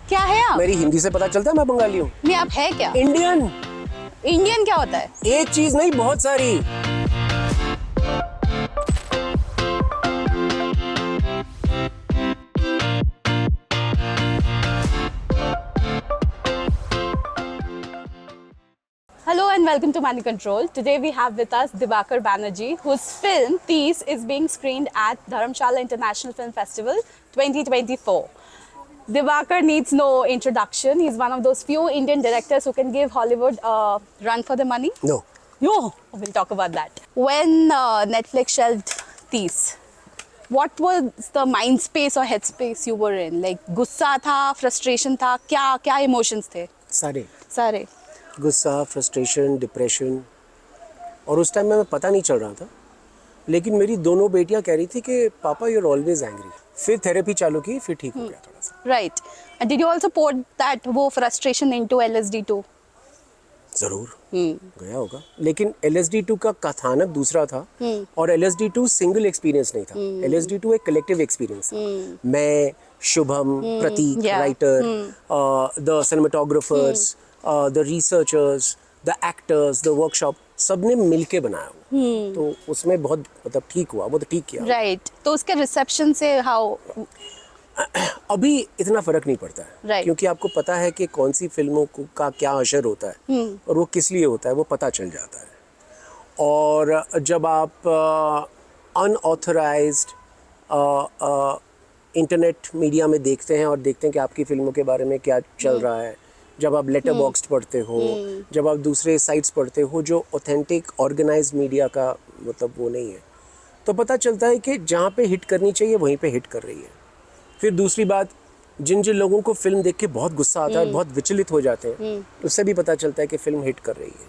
क्या है आप? मेरी हिंदी से पता चलता है मैं बंगाली हूँ। नहीं, आप है क्या? इंडियन। इंडियन क्या होता है? एक चीज नहीं, बहुत सारी। Hello and welcome to Money Control. Today we have with us Diwakar Banerjee, whose film Tees is being screened at Dharamshala International Film Festival 2024. Diwakar needs no introduction. He's one of those few Indian directors who can give Hollywood a run for the money. No. No, we'll talk about that. When Netflix shelved Tees, what was the mind space or head space you were in? Like गुस्सा था, frustration था, क्या emotions थे? सारे. गुस्सा, frustration, depression. और उस time में मैं पता नहीं चल रहा था, लेकिन मेरी दोनों बेटियां कह रही थी कि पापा यू आर ऑलवेज एंग्री। फिर थेरेपी चालू की, फिर ठीक हो गया थोड़ा सा। Right. And did you also pour that वो frustration into LSD too? जरूर गया होगा, लेकिन LSD2 का कथानक दूसरा था और LSD2 सिंगल एक्सपीरियंस नहीं था। LSD2 एक कलेक्टिव एक्सपीरियंस था। मैं, Shubham, Prateek, writer, the cinematographers, the researchers, the actors, the workshop, सबने मिलके बनाया वो। तो उसमें बहुत मतलब ठीक हुआ, वो तो ठीक किया। Right. तो उसके रिसेप्शन से हाउ? अभी इतना फर्क नहीं पड़ता है, Right. क्योंकि आपको पता है कि कौन सी फिल्मों का क्या असर होता है और वो किस लिए होता है, वो पता चल जाता है। और जब आप अनऑथराइज्ड इंटरनेट मीडिया में देखते हैं और देखते हैं कि आपकी फिल्मों के बारे में क्या चल रहा है, जब आप लेटर बॉक्स पढ़ते हो, जब आप दूसरे साइट्स पढ़ते हो जो ऑथेंटिक ऑर्गेनाइज्ड मीडिया का मतलब वो नहीं है, तो पता चलता है कि जहाँ पे हिट करनी चाहिए वहीं पे हिट कर रही है। फिर दूसरी बात, जिन जिन लोगों को फिल्म देख के बहुत गुस्सा आता है, बहुत विचलित हो जाते हैं, उससे भी पता चलता है कि फिल्म हिट कर रही है।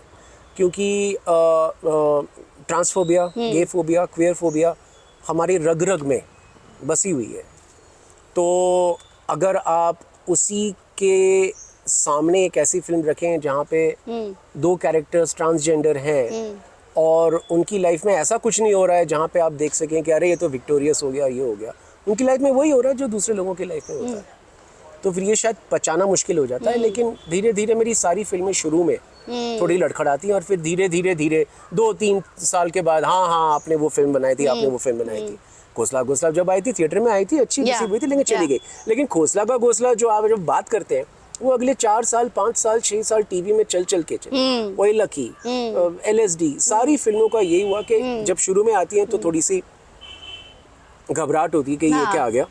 क्योंकि ट्रांसफोबिया, गे फोबिया, क्वेयर फोबिया हमारी रग रग में बसी हुई है। तो अगर आप उसी के सामने एक ऐसी फिल्म रखें जहाँ पे दो कैरेक्टर्स ट्रांसजेंडर हैं और उनकी लाइफ में ऐसा कुछ नहीं हो रहा है जहाँ पे आप देख सकें कि अरे ये तो विक्टोरियस हो गया, ये हो गया, उनकी लाइफ में वही हो रहा है जो दूसरे लोगों की लाइफ में होता है, तो फिर ये शायद पचाना मुश्किल हो जाता है। लेकिन धीरे धीरे मेरी सारी फिल्में शुरू में थोड़ी लड़खड़ाती हैं और फिर धीरे धीरे 2-3 साल के बाद हाँ आपने वो फिल्म बनाई थी, आपने वो फिल्म बनाई थी। घोसला जब आई थी थिएटर में आई थी, अच्छी रिसीव हुई थी, लेकिन चली गई। लेकिन घोसला जो आप जब बात करते हैं वो अगले 4 साल 5 साल 6 साल टीवी में चल के चले। वही लकी, LSD, सारी फिल्मों का यही हुआ कि जब शुरू में आती हैं तो थोड़ी सी घबराहट होती है कि ये क्या आ गया,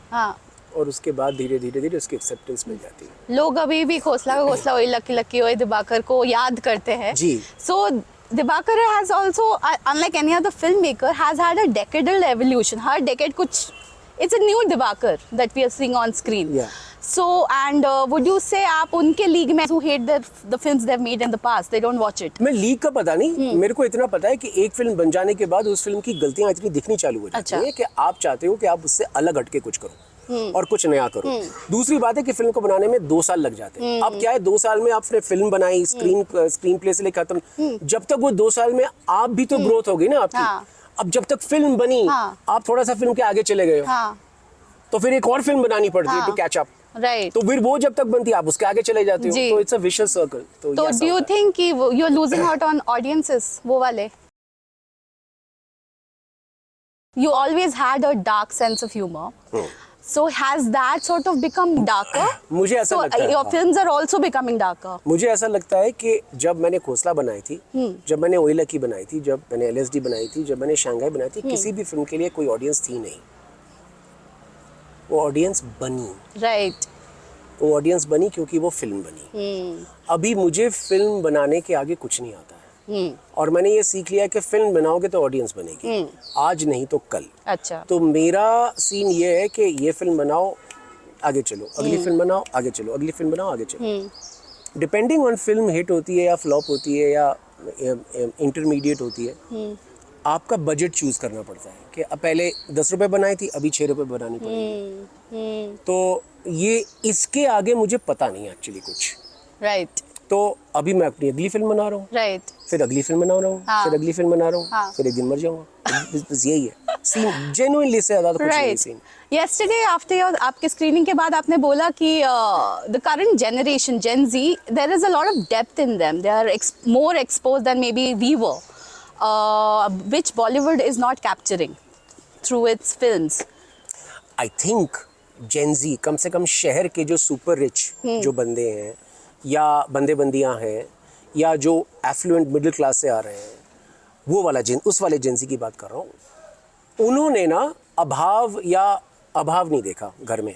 और उसके बाद धीरे धीरे उसकी एक्सेप्टेंस मिल जाती है। लोग अभी भी घोसला वही लकी वही दिवाकर को याद करते हैं जी। सो Diwakar has also, unlike any other filmmaker, has had a decadal evolution. Her decade कुछ, it's a new Diwakar that we are seeing on screen. Yeah. So, and would you say आप उनके league में who hate the films they've made in the past, they don't watch it? मैं league का पता नहीं, मेरे को इतना पता है कि एक फिल्म बन जाने के बाद उस फिल्म की गलतियां इतनी दिखनी चालू हो जाती हैं कि आप चाहते हो कि आप उससे अलग हटके कुछ करो और कुछ नया करो। दूसरी बात है कि फिल्म को बनाने में 2 साल लग जाते हैं। अब क्या है, 2 साल में आपने फिल्म बनाई, स्क्रीन प्ले से लेकर खत्म, जब तक वो 2 साल में आप भी तो ग्रोथ होगी ना आपकी। अब जब तक फिल्म बनी आप थोड़ा सा फिल्म के आगे चले गए हो, तो फिर एक और फिल्म बनानी पड़ती है टू कैच अप। राइट। तो फिर वो जब तक बनती है आप उसके आगे चले जाते हो, तो इट्स अ विशियस सर्कल। तो डू यू थिंक कि you are losing out on audiences, वो वाले? You always had a dark sense of humor. So has that sort of become darker? मुझे ऐसा लगता है your films are also becoming darker. मुझे ऐसा लगता है कि जब मैंने घोसला बनाई थी, जब मैंने ओई लकी बनाई थी, जब मैंने LSD बनाई थी, जब मैंने शंघाई बनाई थी, किसी भी फिल्म के लिए कोई ऑडियंस थी नहीं। वो ऑडियंस बनी। राइट। वो ऑडियंस बनी क्योंकि वो फिल्म बनी। अभी मुझे फिल्म बनाने के आगे कुछ नहीं आता है, और मैंने ये सीख लिया कि फिल्म बनाओगे तो ऑडियंस बनेगी, आज नहीं तो कल। अच्छा। तो मेरा सीन ये है कि ये फिल्म बनाओ, आगे चलो, अगली फिल्म बनाओ, आगे चलो, अगली फिल्म बनाओ, आगे चलो। डिपेंडिंग ऑन फिल्म हिट होती है या फ्लॉप होती है या इंटरमीडिएट होती है, आपका बजट चूज करना पड़ता है कि पहले 10 रुपए बनाई थी, अभी 6 रुपए बनानी पड़ेगी। तो ये इसके आगे मुझे पता नहीं एक्चुअली कुछ। राइट। तो अभी मैं अपनी अगली फिल्म बना रहा हूँ, राइट, फिर अगली फिल्म बना रहा हूँ, फिर अगली फिल्म बना रहा हूँ, फिर एक दिन मर जाऊंगा। बस यही है। सीन जेन्युइनली से ज़्यादा तो कुछ नहीं Right. Scene. Yesterday after your आपके स्क्रीनिंग के बाद आपने बोला कि the current generation Gen Z there is a lot of depth in them. They are more exposed than maybe we were, which Bollywood is not capturing through its films. I think Gen Z कम से कम शहर के जो super rich जो बंदे हैं या बंदे बंदियां हैं या जो एफ्लुएंट मिडिल क्लास से आ रहे हैं वो वाला उस वाले जेंजी की बात कर रहा हूँ. उन्होंने ना अभाव नहीं देखा घर में.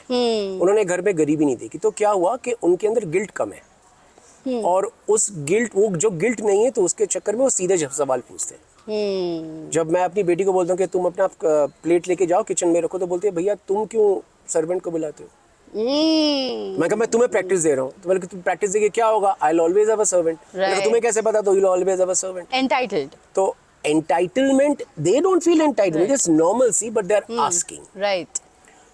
उन्होंने घर में गरीबी नहीं देखी. तो क्या हुआ कि उनके अंदर गिल्ट कम है और उस गिल्ट वो जो गिल्ट नहीं है तो उसके चक्कर में वो सीधे सवाल पूछते हैं. जब मैं अपनी बेटी को बोलता हूँ कि तुम अपना प्लेट लेके जाओ किचन में रखो तो बोलती है भैया तुम क्यों सर्वेंट को बुलाते हो. मैं कहा मैं तुम्हें प्रैक्टिस दे रहा हूँ. तो मैंने कहा तुम प्रैक्टिस देके क्या होगा. I will always have a servant. तुम्हें कैसे पता. तो you will always have a servant. Entitled. तो entitlement they don't feel entitled. It's normalcy but they're asking. Right.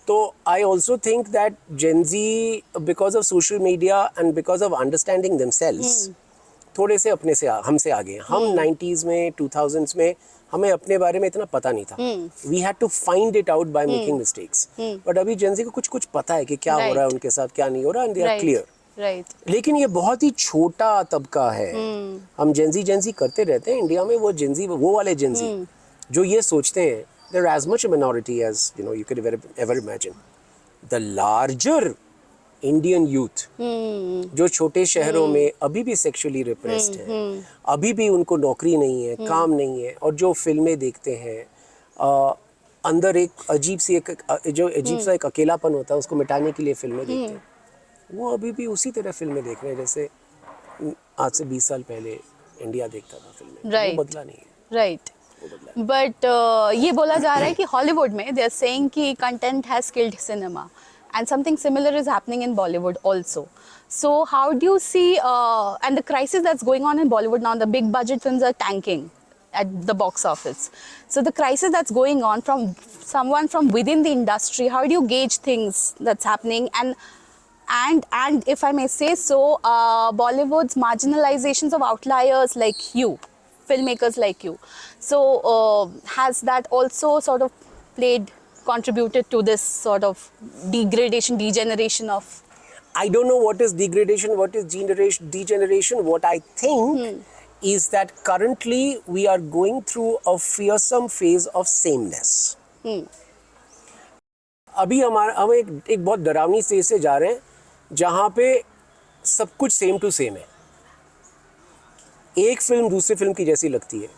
So I also think that Gen Z because of social media and because of understanding themselves थोड़े से अपने से हमसे आगे हैं. हम 90s में 2000s में हमें अपने बारे में इतना पता नहीं था. We had to find it out by making mistakes. But अभी Gen Z को कुछ पता है कि क्या हो रहा है उनके साथ क्या नहीं हो रहा and they are clear. Right. लेकिन ये बहुत ही छोटा तबका है. हम जेंजी करते रहते हैं इंडिया में. वो जेंजी वो वाले जेंजी जो ये सोचते हैं they're as much a minority as you could ever imagine. The larger Indian youth जो छोटे शहरों में अभी भी सेक्सुअली रिप्रेस्ड है, अभी भी उनको नौकरी नहीं है, काम नहीं है और जो फिल्में देखते हैं अंदर एक अजीब सा एक अकेलापन होता है उसको मिटाने के लिए फिल्में देखते हैं. वो अभी भी उसी तरह फिल्में देख रहे हैं जैसे आज से 20 साल पहले इंडिया देखता था फिल्में. Right. वो बदला नहीं है. Right. बट ये बोला जा रहा है कि हॉलीवुड में दे आर सेइंग कि content has killed cinema and something similar is happening in Bollywood also. So how do you see and the crisis that's going on in Bollywood now, the big budget films are tanking at the box office. So the crisis that's going on from someone from within the industry, how do you gauge things that's happening and if I may say so, Bollywood's marginalizations of outliers like you, filmmakers like you. So has that also sort of contributed to this sort of degeneration of? I don't know what is degradation, what is degeneration. What I think is that currently we are going through a fearsome phase of sameness. अभी हम एक बहुत डरावनी stage से जा रहे हैं जहाँ पे सब कुछ सेम टू सेम है. एक फिल्म दूसरी फिल्म की जैसी लगती है.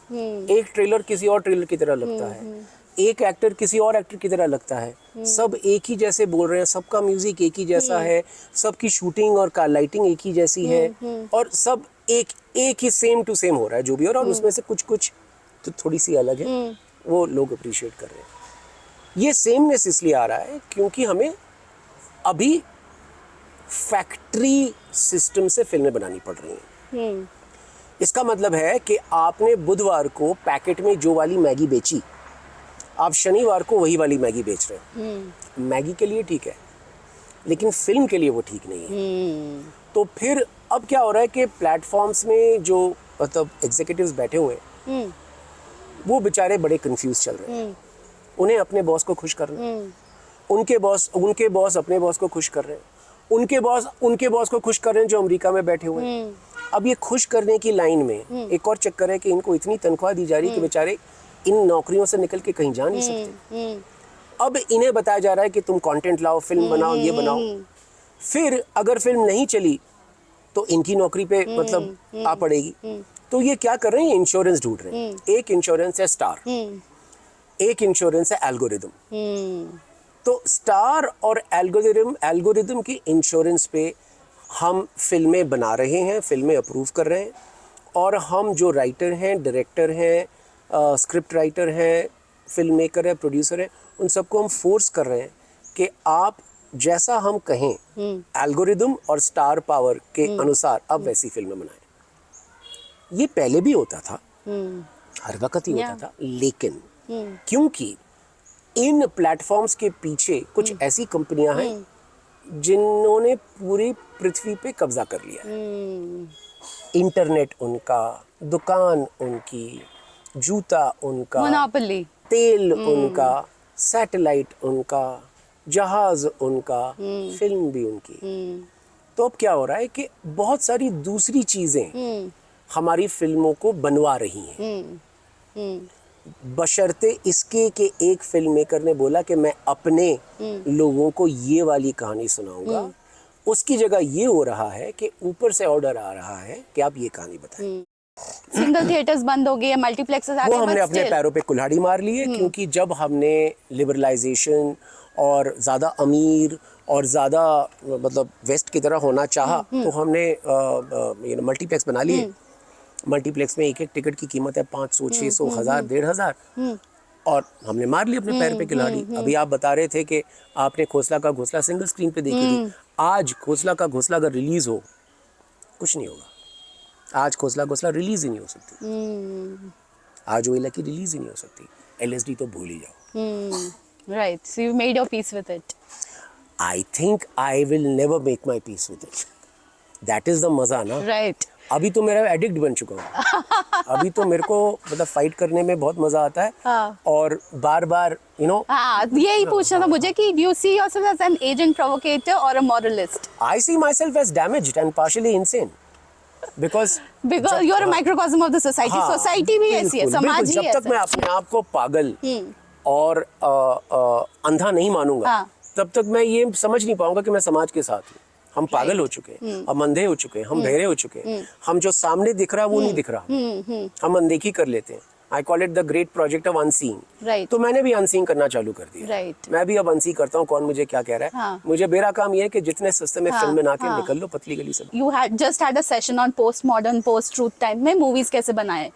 एक ट्रेलर किसी और ट्रेलर की तरह लगता है. एक एक्टर किसी और एक्टर की तरह लगता है. सब एक ही जैसे बोल रहे हैं. सबका म्यूजिक एक ही जैसा है. सबकी शूटिंग और लाइटिंग एक ही जैसी है और सब एक ही सेम टू सेम हो रहा है जो भी. और उसमें से कुछ तो थोड़ी सी अलग है. वो लोग अप्रिशिएट कर रहे हैं. ये सेमनेस इसलिए आ रहा है क्योंकि हमें अभी फैक्ट्री सिस्टम से फिल्में बनानी पड़ रही हैं. इसका मतलब है कि आपने बुधवार को पैकेट में जो वाली मैगी बेची आप शनिवार को वही वाली मैगी बेच रहे हो. मैगी के लिए ठीक है लेकिन फिल्म के लिए वो ठीक नहीं है. तो फिर अब क्या हो रहा है कि प्लेटफॉर्म्स में जो मतलब एग्जीक्यूटिव्स बैठे हुए हैं वो बेचारे बड़े कंफ्यूज चल रहे हैं. उन्हें अपने बॉस को खुश करना है. उनके बॉस अपने बॉस को खुश कर रहे हैं. उनके बॉस को खुश कर रहे हैं जो अमेरिका में बैठे हुए हैं. अब ये खुश करने की लाइन में एक और चक्कर है कि इनको इतनी तनख्वाह दी जा रही है कि बेचारे इन नौकरियों से निकल के कहीं जा नहीं सकते. अब इन्हें बताया जा रहा है कि तुम कंटेंट लाओ, फिल्म बनाओ, ये बनाओ. फिर अगर फिल्म नहीं चली तो इनकी नौकरी पे मतलब आ पड़ेगी. तो ये क्या कर रहे हैं, इंश्योरेंस ढूंढ रहे हैं. एक इंश्योरेंस है स्टार, एक इंश्योरेंस है एल्गोरिदम. तो स्टार और एल्गोरिदम की इंश्योरेंस पे हम फिल्में बना रहे हैं, फिल्में अप्रूव कर रहे हैं. और हम जो राइटर हैं, डायरेक्टर हैं, स्क्रिप्ट राइटर हैं, फिल्म मेकर है, प्रोड्यूसर है, उन सबको हम फोर्स कर रहे हैं कि आप जैसा हम कहें एल्गोरिदम और स्टार पावर के अनुसार अब वैसी फिल्में बनाएं. ये पहले भी होता था, हर वक्त ही होता था. लेकिन क्योंकि इन प्लेटफॉर्म्स के पीछे कुछ ऐसी कंपनियां हैं जिन्होंने पूरी पृथ्वी पे कब्जा कर लिया है. इंटरनेट उनका, दुकान उनकी, जूता उनका, तेल उनका, सैटेलाइट उनका, जहाज उनका, फिल्म भी उनकी। तो अब क्या हो रहा है कि बहुत सारी दूसरी चीजें हमारी फिल्मों को बनवा रही हैं, बशर्ते इसके कि एक फिल्म मेकर ने बोला कि मैं अपने लोगों को ये वाली कहानी सुनाऊंगा, उसकी जगह ये हो रहा है कि ऊपर से ऑर्डर आ रहा है कि आप ये कहानी बताएं। सिंगल थिएटर्स बंद हो गए, मल्टीप्लेक्सेस आ वो गए, हमने but अपने still, पैरों पे कुल्हाड़ी मार ली है, क्योंकि जब हमने लिबरलाइजेशन और ज़्यादा अमीर और ज़्यादा मतलब वेस्ट की तरह होना चाहा, तो हमने मल्टीप्लेक्स बना लिए। मल्टीप्लेक्स में एक एक टिकट की कीमत है 500, 600, 1000, 1500, और हमने मार ली अपने पैर पे कुल्हाड़ी। अभी आप बता रहे थे कि आपने खोसला का घोंसला सिंगल स्क्रीन पे देखी थी। आज खोसला का घोंसला अगर रिलीज हो, कुछ नहीं होगा। आज खोसला घोंसला रिलीज ही नहीं हो सकती। आज ओएला की रिलीज ही नहीं हो सकती। एलएसडी तो भूल ही जाओ। right, so you made your peace with it. I think I will never make my peace with it. That is the मजा ना। Right. अभी तो मेरा एडिक्ट बन चुका हूँ। अभी तो मेरे को मतलब फाइट करने में बहुत मजा आता है। हाँ। और बार बार हाँ, यही पूछना था मुझे कि do you see yourself as an agent provocator or a moralist? I see myself as damaged and partially insane because You're a microcosm of the society. हाँ, Society भी ऐसी है, बिल्कुल, समाज बिल्कुल, ही जब तक ऐसा मैं है। अपने आप को पागल और अंधा नहीं मानूंगा, हाँ। तब तक मैं ये समझ नहीं पाऊंगा कि मैं समाज के साथ हूँ। हम पागल हो चुके हैं, हम अंधे हो चुके हैं, हम बहरे हो चुके हैं। हम जो सामने दिख रहा है वो नहीं दिख रहा, हम अनदेखी कर लेते हैं। I call it the great project of unseeing. Right. तो मैंने भी अनसीइंग करना चालू कर दिया। Right. मैं भी अब अनसी करता हूँ, कौन मुझे क्या कह रहा है। हाँ। मुझे मेरा काम ये है कि जितने सस्ते में हाँ, फिल्म बना के हाँ। निकल लो पतली गली से। You had just had a session on postmodern, post-truth time में movies कैसे बनाए।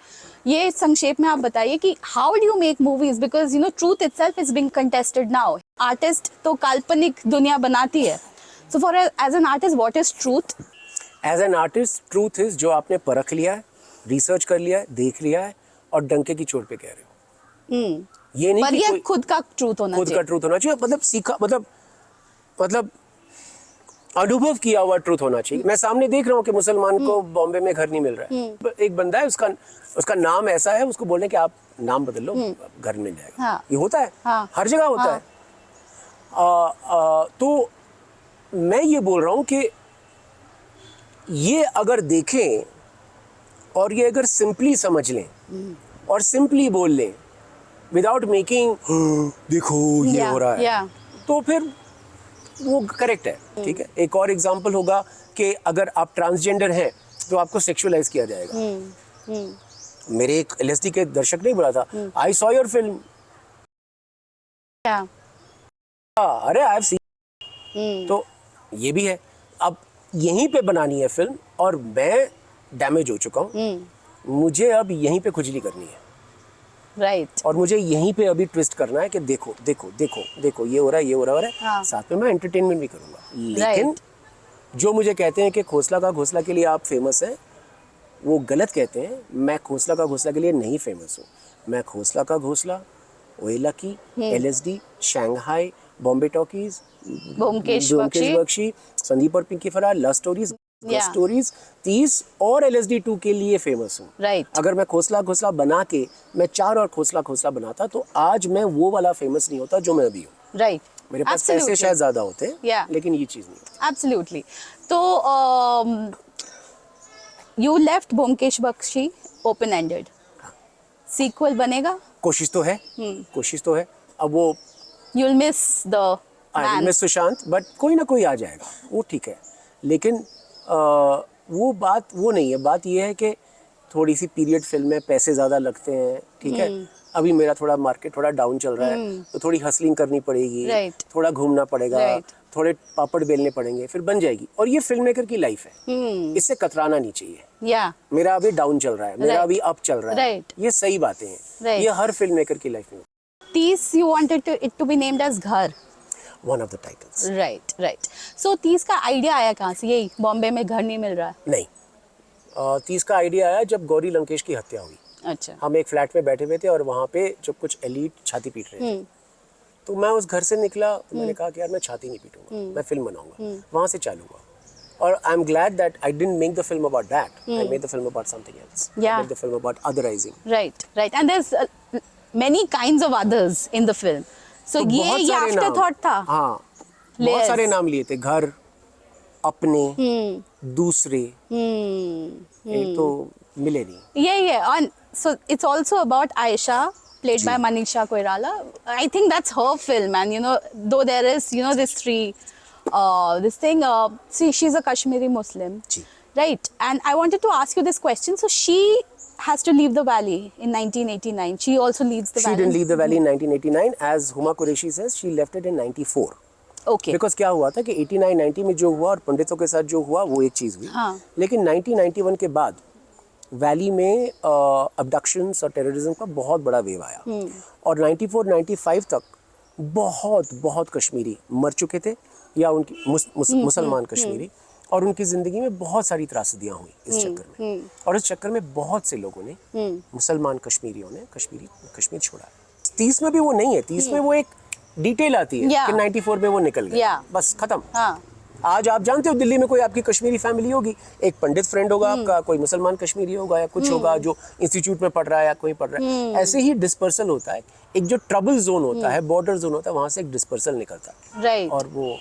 ये संक्षेप में आप बताइए कि how do you make movies, because you know truth itself is being contested now. Artist तो काल्पनिक दुनिया बनाती है। So for as an artist, what is truth? As an artist truth is जो आपने परख लिया है, रिसर्च कर लिया है, देख लिया है और डंके की चोट पे कह रहे हो। ये नहीं पर कि ये कोई खुद का ट्रूथ होना खुद का चाहिए। ट्रूथ होना चाहिए, मतलब सीखा, मतलब अनुभव किया हुआ ट्रूथ होना चाहिए। मैं सामने देख रहा हूँ कि मुसलमान को बॉम्बे में घर नहीं मिल रहा है। एक बंदा है, उसका नाम ऐसा है, उसको बोलने कि आप नाम बदल लो, घर मिल जाएगा। हाँ। ये होता है, हाँ। हर जगह होता हाँ। है। तो मैं ये बोल रहा हूँ कि ये अगर देखें और ये अगर सिंपली समझ लें और सिंपली बोल लें विदाउट मेकिंग देखो ये हो रहा है, तो फिर वो करेक्ट है। ठीक है। एक और एग्जांपल होगा कि अगर आप ट्रांसजेंडर हैं तो आपको सेक्सुअलाइज किया जाएगा। मेरे एक एलएसडी के दर्शक ने बोला था, आई सॉ योर फिल्म। अरे आई हैव सीन। तो ये भी है। अब यहीं पे बनानी है फिल्म और मैं डैमेज हो चुका हूँ। मुझे अब यहीं पे खुजली करनी है। राइट। और मुझे यहीं पे अभी ट्विस्ट करना है कि देखो देखो देखो देखो ये हो रहा है, ये हो रहा है। हाँ। साथ में मैं एंटरटेनमेंट भी करूँगा। लेकिन जो मुझे कहते हैं कि खोसला का घोंसला के लिए आप फेमस हैं, वो गलत कहते हैं। मैं खोसला का घोंसला के लिए नहीं फेमस हूँ। मैं खोसला का घोंसला, ओएला की, एलएसडी, शंघाई, बॉम्बे टॉकीज, ब्योमकेश बख्शी, संदीप और पिंकी फरार, लव स्टोरीज, स्टोरीज 30 और LSD 2 के लिए फेमस हूँ। राइट। अगर मैं खोसला घोंसला बना के मैं 4 और खोसला घोंसला बनाता तो आज मैं वो वाला फेमस नहीं होता जो मैं अभी हूँ। राइट। मेरे पास पैसे शायद ज्यादा होते हैं, लेकिन ये चीज नहीं होती। एब्सोल्युटली। तो you left Byomkesh Bakshi open ended. Sequel बनेगा? कोशिश तो है, कोशिश तो है। अब वो you'll miss the man. Miss Sushant, but कोई ना कोई आ जाएगा, वो ठीक है। लेकिन वो बात वो नहीं है। बात ये है कि थोड़ी सी पीरियड फिल्म में पैसे ज़्यादा लगते हैं। ठीक है। अभी मेरा थोड़ा मार्केट थोड़ा डाउन चल रहा है, तो थोड़ी हसलिंग करनी पड़ेगी। Right. थोड़ा घूमना पड़ेगा। Right. थोड़े पापड़ बेलने पड़ेंगे, फिर बन जाएगी। और ये फिल्म मेकर की लाइफ है, इससे कतराना नहीं चाहिए। मेरा अभी डाउन चल रहा है, मेरा अभी अप चल रहा है। ये सही बातें हैं। ये हर फिल्म मेकर की लाइफ में। 30 you wanted it to be named as घर। One of the titles. Right right. So 30 का आइडिया आया कहाँ से? यही बॉम्बे में घर नहीं मिल रहा है? नहीं, 30 का आइडिया आया जब गौरी लंकेश की हत्या हुई। अच्छा। हम एक फ्लैट में बैठे हुए थे और वहाँ पे जब कुछ एलीट छाती पीट रहे थे, तो मैं उस घर से निकला तो मैंने कहा कि यार मैं छाती नहीं पीटूंगा, मैं फिल्म बनाऊंगा, वहाँ से चालू हुआ। और I am glad that I didn't make the film about that, I made the film about something else. I made the film about otherising. Right right. And there is many kinds of others in the film. So तो ये बहुत सारे after नाम, thought था. हाँ बहुत Layers. सारे नाम लिए थे, घर, अपने, दूसरे, ये तो मिले नहीं. Yeah. And so it's also about Aisha, played by Manisha Koirala. I think that's her film, and you know, though there is, you know, this thing. See, she's a Kashmiri Muslim, जी. right? And I wanted to ask you this question. So she has to leave the valley in 1989. She also leaves the She valley. didn't leave the valley in 1989, as Huma Qureshi says. She left it in 94. Okay. Because क्या हुआ था कि 89-90 में जो हुआ और पंडितों के साथ जो हुआ वो एक चीज़ हुई. हाँ. लेकिन 1991 के बाद वैली में अबडक्शंस और टेररिज्म का बहुत बड़ा वेव आया. और 94-95 तक बहुत बहुत कश्मीरी मर चुके थे या उनकी मुसलमान कश्मीरी, और उनकी ज़िंदगी में बहुत सारी त्रासदियाँ हुई इस चक्कर में. और इस चक्कर में बहुत से लोगों ने, मुसलमान कश्मीरियों ने कश्मीर छोड़ा. 30 में भी वो नहीं है. 30 में वो एक डिटेल आती है Yeah. कि 94 में वो निकल गए. Yeah. बस खत्म. हाँ. आज आप जानते हो दिल्ली में कोई आपकी कश्मीरी फैमिली होगी, एक पंडित फ्रेंड होगा आपका, कोई मुसलमान कश्मीरी होगा या कुछ होगा जो इंस्टीट्यूट में पढ़ रहा है या कोई पढ़ रहा है. ऐसे ही डिस्पर्सल होता है. एक जो ट्रबल जोन होता है, बॉर्डर जोन होता है, वहां से एक डिस्पर्सल निकलता है. Right. और वो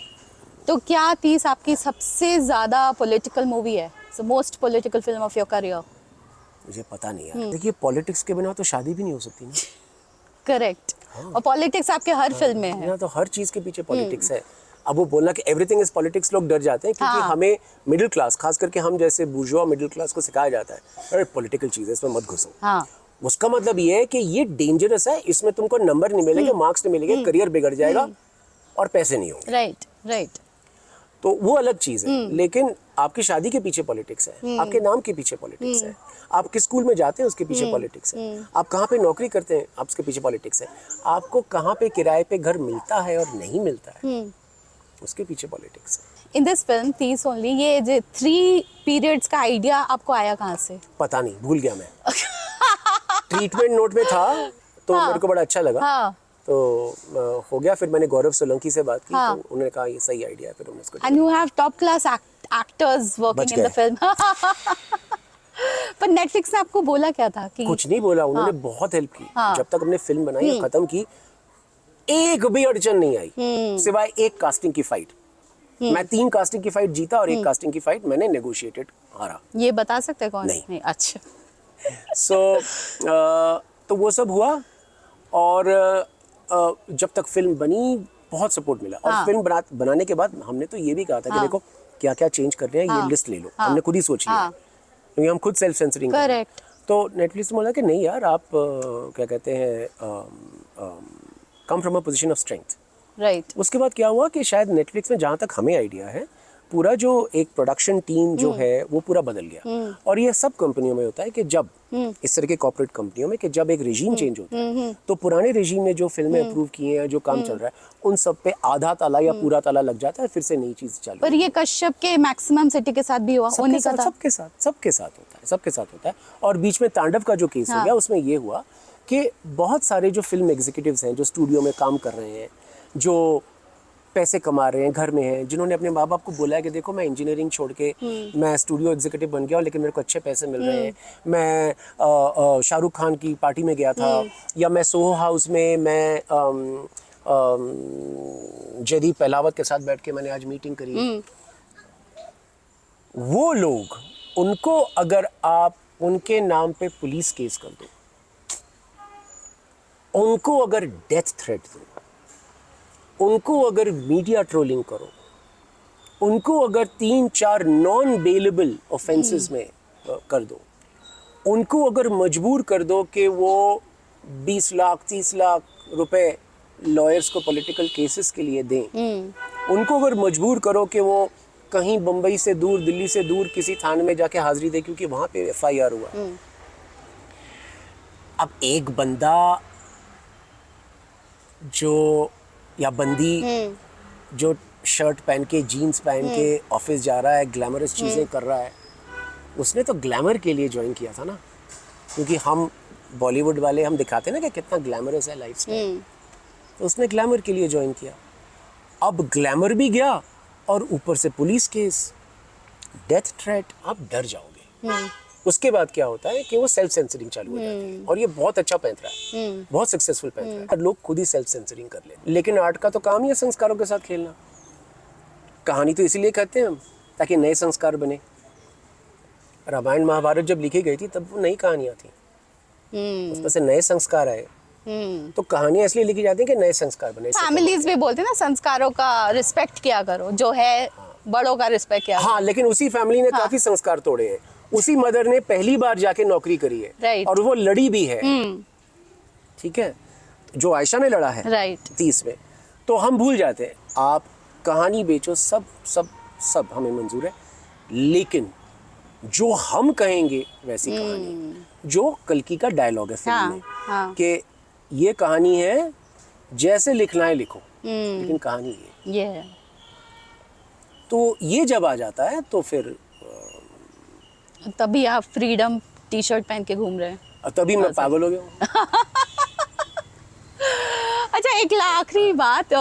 तो क्या 30 आपकी सबसे ज्यादा पॉलिटिकल मूवी है? So most political film of your career. मुझे पता नहीं यार. देखिए, पॉलिटिक्स के बिना तो शादी भी नहीं हो सकती ना. करेक्ट. और पॉलिटिक्स आपके हर फिल्म में है. यहाँ तो हर चीज के पीछे पॉलिटिक्स है. अब वो बोलना कि एवरीथिंग इज पॉलिटिक्स, लोग डर जाते हैं क्योंकि हाँ. हमें मिडिल क्लास, खास करके हम जैसे बुर्जुआ मिडिल क्लास को सिखाया जाता है, अरे पॉलिटिकल चीज है, इसमें मत घुसो. हाँ. उसका मतलब ये है कि ये डेंजरस है, इसमें तुमको नंबर नहीं मिलेंगे, मार्क्स नहीं मिलेंगे, करियर बिगड़ जाएगा और पैसे नहीं होंगे. राइट. तो वो अलग चीज है. लेकिन आपकी शादी के पीछे पॉलिटिक्स है, आपके नाम के पीछे पॉलिटिक्स है, आप किस स्कूल में जाते हैं उसके पीछे पॉलिटिक्स है, आप कहाँ पे नौकरी करते हैं आप उसके पीछे पॉलिटिक्स है, आपको कहाँ पे किराए पे घर मिलता है और नहीं मिलता है उसके पीछे पॉलिटिक्स है. इन दिस फिल्म 30 ओनली, ये जो 3 पीरियड्स का आइडिया आपको आया कहाँ से? पता नहीं, भूल गया मैं. ट्रीटमेंट नोट में था तो हाँ. मेरे को बड़ा अच्छा लगा. हाँ. तो हो गया. फिर मैंने गौरव सोलंकी से बात की. हाँ. तो उन्होंने कहा ये सही आइडिया है, फिर उन्होंने इसको. And you have top class actors working in the film. पर नेटफ्लिक्स ने आपको बोला क्या था कि कुछ नहीं बोला. उन्होंने बहुत हेल्प की. हाँ. जब तक हमने फिल्म बनाई और खत्म की, एक भी अड़चन नहीं आई सिवाय एक कास्टिंग की फाइट. मैं 3 कास्टिंग की फाइट जीता और एक कास्टिंग की फाइट मैंने नेगोशिएटेड हारा. ये बता सकते हैं कौन? नहीं. अच्छा. तो वो सब हुआ. और जब तक फिल्म बनी बहुत सपोर्ट मिला. और हाँ. फिल्म बनाने के बाद हमने तो ये भी कहा था कि देखो क्या क्या चेंज करने हैं, ये लिस्ट ले लो. हमने खुद ही सोच लिया क्योंकि हम खुद सेल्फ सेंसरिंग. करेक्ट. तो नेटफ्लिक्स ने बोला कि नहीं यार, आप क्या कहते हैं, come from a position of strength. Right. उसके बाद क्या हुआ कि शायद नेटफ्लिक्स में, जहाँ तक हमें आइडिया है, पूरा जो एक प्रोडक्शन टीम जो है वो पूरा बदल गया. और ये सब कंपनियों में होता है कि जब इस तरह के कॉर्पोरेट कंपनियों में कि जब एक रेजीम चेंज होता है तो पुराने रेजीम ने जो फिल्में अप्रूव की हैं, जो काम चल रहा है, उन सब पे आधा ताला या पूरा ताला लग जाता है, फिर से नई चीज चालू. पर ये कश्यप के मैक्सिमम सिटी के साथ भी हुआ. सबके साथ होता है. और बीच में तांडव का जो केस हो गया, उसमें ये हुआ कि बहुत सारे जो फिल्म एग्जीक्यूटिव्स हैं, जो स्टूडियो में काम कर रहे हैं, जो पैसे कमा रहे हैं, घर में हैं, जिन्होंने अपने माँ बाप को बोला है कि देखो मैं इंजीनियरिंग छोड़ के मैं स्टूडियो एग्जीक्यूटिव बन गया हूँ, लेकिन मेरे को अच्छे पैसे मिल रहे हैं. मैं शाहरुख खान की पार्टी में गया था, या मैं सोहो हाउस में मैं जयदीप पहलावत के साथ बैठ के मैंने आज मीटिंग करी. वो लोग, उनको अगर आप उनके नाम पे पुलिस केस कर दो, उनको अगर डेथ थ्रेट दो, उनको अगर मीडिया ट्रोलिंग करो, उनको अगर 3-4 नॉन बेलेबल ऑफेंसेस में कर दो, उनको अगर मजबूर कर दो कि वो 20 लाख 30 लाख रुपए लॉयर्स को पॉलिटिकल केसेस के लिए दें, उनको अगर मजबूर करो कि वो कहीं बम्बई से दूर, दिल्ली से दूर किसी थाने में जाके हाजिरी दे क्योंकि वहाँ पे FIR हुआ. अब एक बंदा जो, या बंदी जो शर्ट पहन के, जीन्स पहन के ऑफिस जा रहा है, ग्लैमरस चीज़ें कर रहा है, उसने तो ग्लैमर के लिए ज्वाइन किया था ना. क्योंकि हम बॉलीवुड वाले, हम दिखाते हैं ना कि कितना ग्लैमरस है लाइफस्टाइल, तो उसने ग्लैमर के लिए ज्वाइन किया. अब ग्लैमर भी गया और ऊपर से पुलिस केस, डेथ थ्रेट. आप डर जाओगे. उसके बाद क्या होता है कि वो सेल्फ सेंसरिंग चालू हो जाती है, और ये बहुत अच्छा पैंतरा है, बहुत सक्सेसफुल पैंतरा है। लोग खुद ही सेल्फ सेंसरिंग कर ले, लेकिन आर्ट का तो काम ही है संस्कारों के साथ खेलना। कहानी तो इसीलिए कहते हैं हम, ताकि नए संस्कार बने। रामायण महाभारत जब लिखी गई थी तब वो नई कहानियां थी, उसमें से नए संस्कार आए। तो कहानियां इसलिए लिखी जाती हैं कि नए संस्कार बने। फैमिलीज भी बोलते हैं ना, संस्कारों का रिस्पेक्ट किया करो, जो है बड़ों का रिस्पेक्ट किया हाँ, लेकिन उसी फैमिली ने काफी संस्कार तोड़े हैं। उसी मदर ने पहली बार जाके नौकरी करी है, Right. और वो लड़ी भी है, ठीक है, जो आयशा ने लड़ा है Right. 30 में। तो हम भूल जाते हैं, आप कहानी बेचो, सब सब सब हमें मंजूर है, लेकिन जो हम कहेंगे वैसी कहानी, जो कल्कि का डायलॉग है फिल्म में, हाँ. कि ये कहानी है, जैसे लिखना है लिखो, लेकिन कहानी ये। ये तो ये जब आ जाता है तो फिर तभी आप फ्रीडम टी शर्ट पहन के घूम रहे हैं। तभी मैं पागल हो गया हूँ। अच्छा, एक आखिरी बात,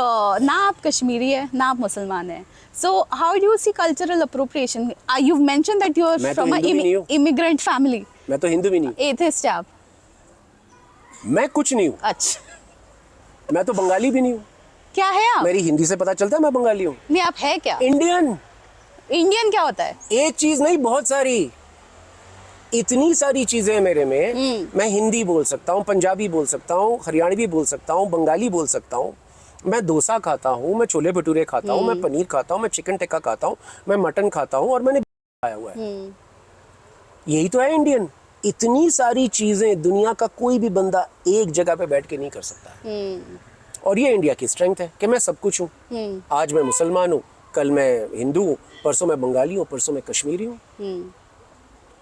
ना आप कश्मीरी है ना आप मुसलमान है, so how do you see cultural appropriation? You mention that you are मैं तो फ्रॉम हिंदू भी नहीं हूँ। Immigrant family. मैं तो हिंदू भी नहीं हूँ। एथिस्ट आप? मैं कुछ नहीं हूँ। अच्छा, मैं तो बंगाली भी नहीं हूँ। क्या है आप? मेरी हिंदी से पता चलता है मैं बंगाली हूँ। नहीं, आप है क्या? इंडियन। इंडियन क्या होता है? एक चीज नहीं, बहुत सारी, इतनी सारी चीजें हैं मेरे में। मैं हिंदी बोल सकता हूँ, पंजाबी बोल सकता हूँ, हरियाणवी बोल सकता हूँ, बंगाली बोल सकता हूँ, मैं डोसा खाता हूँ, मैं छोले भटूरे खाता हूँ, मैं पनीर खाता हूँ, मैं चिकन टिक्का खाता हूँ, मैं मटन खाता हूँ, और मैंने खाया हुआ है। यही तो है इंडियन। इतनी सारी चीजें दुनिया का कोई भी बंदा एक जगह पे बैठ के नहीं कर सकता है। और ये इंडिया की स्ट्रेंथ है कि मैं सब कुछ हूँ। आज मैं मुसलमान हूँ, कल मैं हिंदू हूँ, परसों मैं बंगाली हूँ, परसों मैं कश्मीरी हूँ।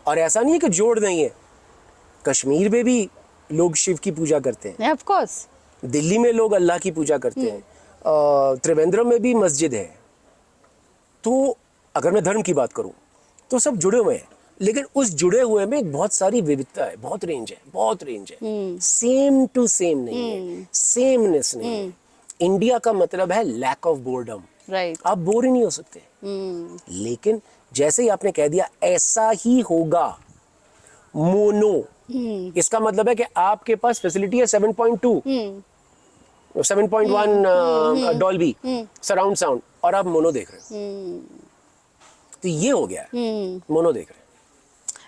और ऐसा नहीं है कि जोड़ नहीं है, कश्मीर में भी लोग शिव की पूजा करते हैं, ऑफ कोर्स। दिल्ली में लोग अल्लाह की पूजा करते हैं, त्रिवेंद्रम में भी मस्जिद है। तो अगर मैं धर्म की बात करूं तो सब जुड़े हुए हैं, लेकिन उस जुड़े हुए में बहुत सारी विविधता है, बहुत रेंज है, बहुत रेंज है। सेम टू सेम नहीं है, सेमनेस नहीं है। इंडिया का मतलब है लैक ऑफ बोर्डम। राइट। आप बोर ही नहीं हो सकते। लेकिन जैसे ही आपने कह दिया ऐसा ही होगा, मोनो, इसका मतलब है कि आपके पास फैसिलिटी है 7.2, 7.1 डॉल्बी सराउंड साउंड, और आप मोनो देख रहे हो। तो ये हो गया है, मोनो देख रहे हैं।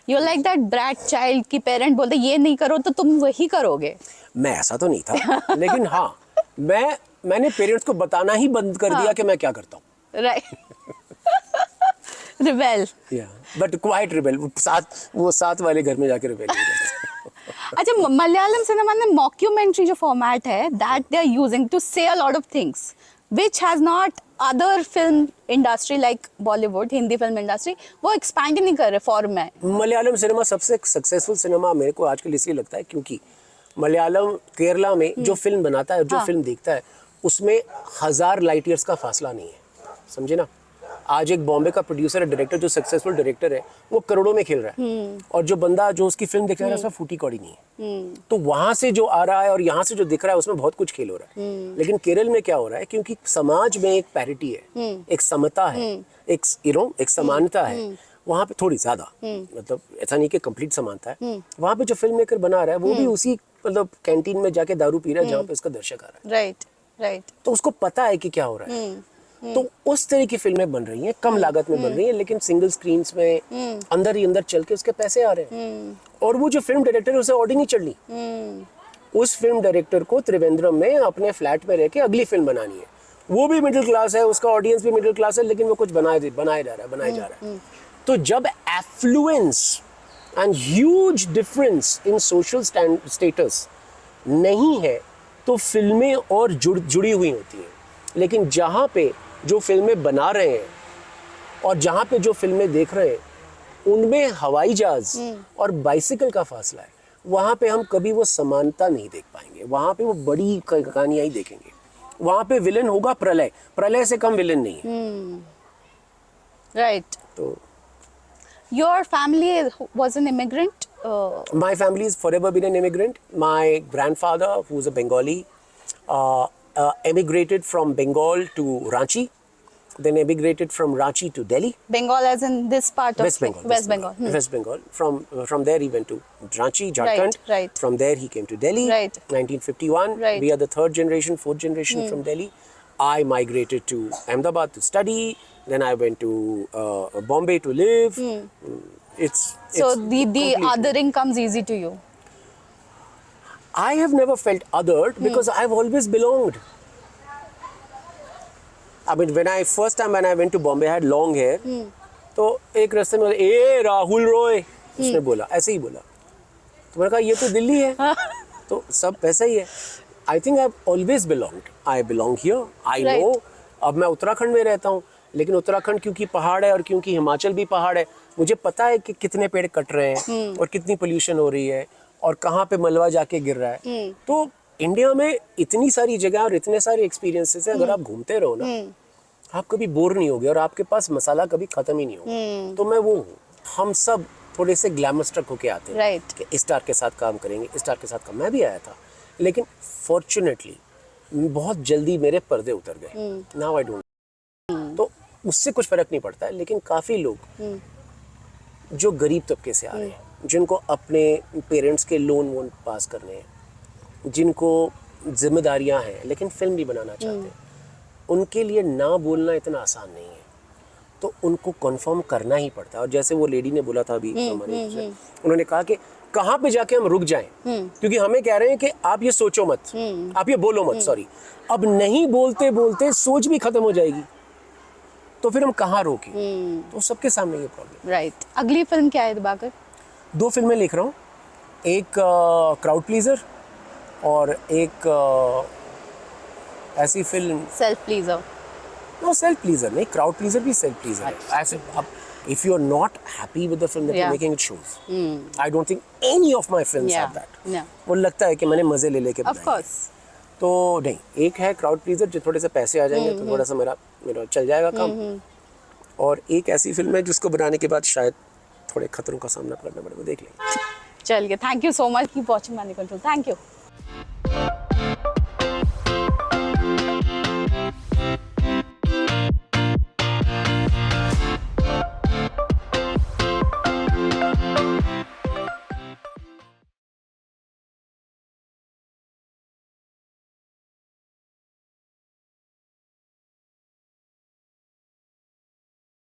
You like that brat child की पेरेंट बोलते ये नहीं करो तो तुम वही करोगे। मैं ऐसा तो नहीं था, लेकिन हाँ, मैंने पेरेंट्स को बताना ही बंद कर दिया कि मैं क्या करता हूँ। Right. Rebel. But quite rebel, वो साथ वाले घर में जाके रिबेल नहीं करते। अच्छा, मलयालम सिनेमा में मॉक्यूमेंट्री जो फॉर्मेट है, that they are using to say a lot of things which has not other film industry like Bollywood, Hindi film industry, वो एक्सपैंड नहीं कर रहे फॉर्म में। मलयालम सिनेमा सबसे सक्सेसफुल सिनेमा मेरे को आजकल इसलिए लगता है क्योंकि मलयालम, केरला में जो फिल्म बनाता है, जो फिल्म देखता है, उसमें 1000 लाइट ईयर्स का फासला नहीं है। समझे ना? आज एक बॉम्बे का प्रोड्यूसर है, डायरेक्टर, जो सक्सेसफुल डायरेक्टर है, वो करोड़ों में खेल रहा है, और जो बंदा जो उसकी फिल्म दिख रहा है उसमें फूटी कौड़ी नहीं है। तो वहां से जो आ रहा है और यहाँ से जो दिख रहा है उसमें बहुत कुछ खेल हो रहा है। लेकिन केरल में क्या हो रहा है, क्योंकि समाज में एक पैरिटी है, एक समता है, एक समानता है, वहाँ पे थोड़ी ज्यादा, मतलब ऐसा नहीं कि कंप्लीट समानता है। वहाँ पे जो फिल्म मेकर बना रहा है वो भी उसी मतलब कैंटीन में जाके दारू पी रहा है जहाँ पे उसका दर्शक आ रहा है। Right, right. तो उसको पता है कि क्या हो रहा है। तो उस तरह की फिल्में बन रही हैं, कम लागत में बन रही हैं, लेकिन सिंगल स्क्रीन्स में अंदर ही अंदर चल के उसके पैसे आ रहे हैं। और वो जो फिल्म डायरेक्टर है उसे ऑडी नहीं चढ़नी। उस फिल्म डायरेक्टर को त्रिवेंद्रम में अपने फ्लैट में रह के अगली फिल्म बनानी है। वो भी मिडिल क्लास है, उसका ऑडियंस भी मिडिल क्लास है, लेकिन वो कुछ बनाया जा रहा है। तो जब affluence and huge difference in social status नहीं है तो फिल्में और जुड़ी हुई होती हैं। लेकिन जहाँ पे जो फिल्में बना रहे हैं और जहाँ पे जो फिल्में देख रहे हैं उनमें हवाई जहाज और बाइसिकल का फासला है, वहाँ पे हम कभी वो समानता नहीं देख पाएंगे। वहाँ पे वो बड़ी कहानियाँ ही देखेंगे। वहाँ पे विलन होगा प्रलय, प्रलय से कम विलन नहीं है। राइट। तो your family was an immigrant? My family has forever been an immigrant. My grandfather, who's a Bengali, emigrated from Bengal to Ranchi, then emigrated from Ranchi to Delhi. Bengal as in this part of West Bengal. West Bengal. West Bengal. From there he went to Ranchi, Jharkhand. Right. From there he came to Delhi. Right. 1951. Right. We are the third generation, fourth generation from Delhi. I migrated to Ahmedabad to study. Then I went to Bombay to live. It's So the completely- othering comes easy to you. I have never felt othered because I've always belonged. I mean, when I went to Bombay, I had long hair. तो एक रास्ते में ए राहुल रॉय उसने बोला, ऐसे ही बोला, तो मैंने कहा ये तो दिल्ली है, तो सब वैसा ही है. I think I always belonged. I belong here. I Right. No. अब मैं उत्तराखंड में रहता हूँ, लेकिन उत्तराखंड क्योंकि पहाड़ है और क्योंकि हिमाचल भी पहाड़ है, मुझे पता है कि कितने पेड़ कट रहे हैं और कितनी पोल्यूशन हो रही है और कहाँ पे मलबा जाके गिर रहा है. तो इंडिया में इतनी सारी जगह और इतने सारे एक्सपीरियंसेस हैं, अगर आप घूमते रहो ना, आप कभी बोर नहीं होगे और आपके पास मसाला कभी खत्म ही नहीं होगा. तो मैं वो हूँ. हम सब थोड़े से ग्लैमर स्ट्रक होके आते हैं Right. कि स्टार के साथ काम करेंगे, स्टार के साथ काम. मैं भी आया था, लेकिन फॉर्चुनेटली बहुत जल्दी मेरे पर्दे उतर गए. Now I don't. तो उससे कुछ फर्क नहीं पड़ता है, लेकिन काफ़ी लोग जो गरीब तबके से आ रहे हैं, जिनको अपने पेरेंट्स के लोन वोन पास करने हैं, जिनको जिम्मेदारियां हैं लेकिन फिल्म भी बनाना चाहते हैं, उनके लिए ना बोलना इतना आसान नहीं है. तो उनको कन्फर्म करना ही पड़ता है. और जैसे वो लेडी ने बोला था अभी हमारे उन्होंने कहा कि कहाँ पे जाके हम रुक जाएं, क्योंकि हमें कह रहे हैं कि आप ये सोचो मत, आप ये बोलो मत. सॉरी, अब नहीं बोलते बोलते सोच भी खत्म हो जाएगी, तो फिर हम कहाँ रोकें. तो सबके सामने ये प्रॉब्लम. राइट. अगली फिल्म क्या है दिवाकर? 2 फिल्में लिख रहा हूँ. एक क्राउड प्लीजर और एक ऐसी फिल्म. Self pleasure. No, self pleasure नहीं, क्राउड प्लीजर भी सेल्फ प्लीजर है. ऐसे अब if you are not happy with the film that you're Yeah. making, it shows. I don't think any of my films have that. Yeah. वो लगता है कि मैंने मजे ले लेके Of बनाई. course. तो नहीं, एक है क्राउड प्लीजर जो थोड़े से पैसे आ जाएंगे तो थोड़ा सा मेरा चल जाएगा काम. और एक ऐसी फिल्म है जिसको बनाने के बाद शायद थोड़े खतरों का सामना करना पड़े, वो देख लेंगे. चलिए, thank you so much. Keep watching मानी कंट्रोल. Thank you.